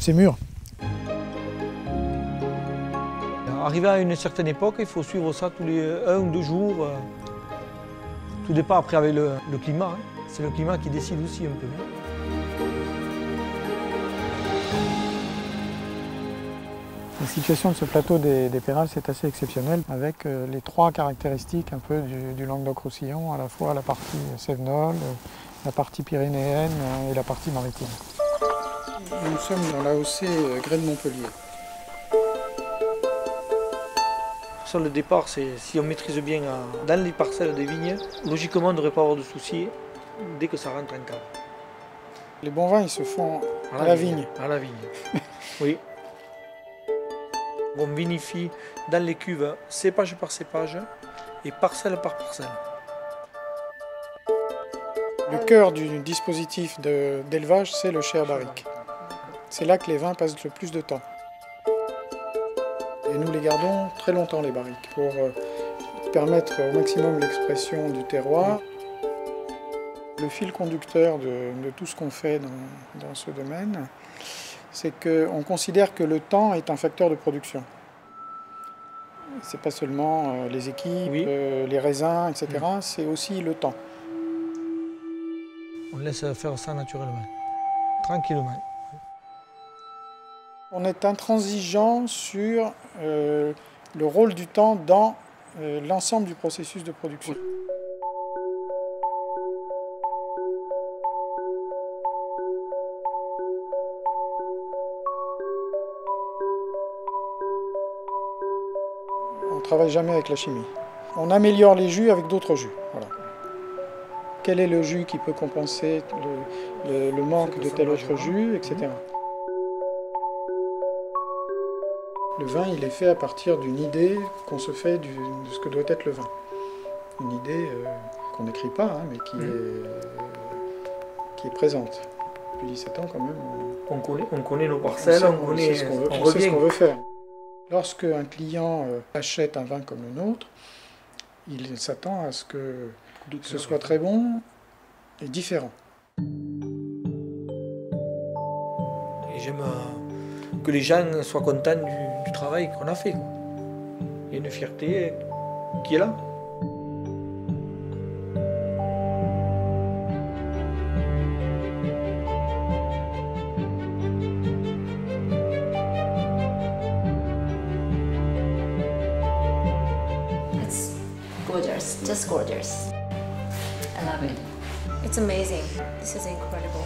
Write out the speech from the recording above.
c'est mûr. Arrivé à une certaine époque, il faut suivre ça tous les 1 ou 2 jours. Tout dépend après avec le climat. C'est le climat qui décide aussi un peu. La situation de ce plateau des Pérales, c'est assez exceptionnel, avec les 3 caractéristiques un peu du Languedoc-Roussillon, à la fois la partie cévenole, la partie pyrénéenne et la partie maritime. Nous sommes dans l'AOC Graines-Montpellier. Sur le départ, si on maîtrise bien dans les parcelles des vignes, logiquement on ne devrait pas avoir de soucis dès que ça rentre en cave. Les bons vins, ils se font à la vigne. À la vigne, oui. On vinifie dans les cuves cépage par cépage et parcelle par parcelle. Le cœur du dispositif d'élevage, c'est le chai à barrique. C'est là que les vins passent le plus de temps. Et nous les gardons très longtemps, les barriques, pour permettre au maximum l'expression du terroir. Le fil conducteur de tout ce qu'on fait dans ce domaine, c'est qu'on considère que le temps est un facteur de production. Ce n'est pas seulement les équipes, oui, les raisins, etc. C'est aussi le temps. On laisse faire ça naturellement, tranquillement. On est intransigeant sur le rôle du temps dans l'ensemble du processus de production. On ne travaille jamais avec la chimie. On améliore les jus avec d'autres jus. Voilà. Quel est le jus qui peut compenser le manque de tel autre jus, etc. Le vin, il est fait à partir d'une idée qu'on se fait de ce que doit être le vin. Une idée qu'on n'écrit pas, hein, mais qui est présente. Depuis 17 ans, quand même. On connaît nos parcelles, on sait ce qu'on veut faire. Lorsque un client achète un vin comme le nôtre, il s'attend à ce que ce soit très bon et différent. Et j'aime que les gens soient contents du travail qu'on a fait. Il y a une fierté qui est là. It's gorgeous, just gorgeous. I love it. It's amazing. This is incredible.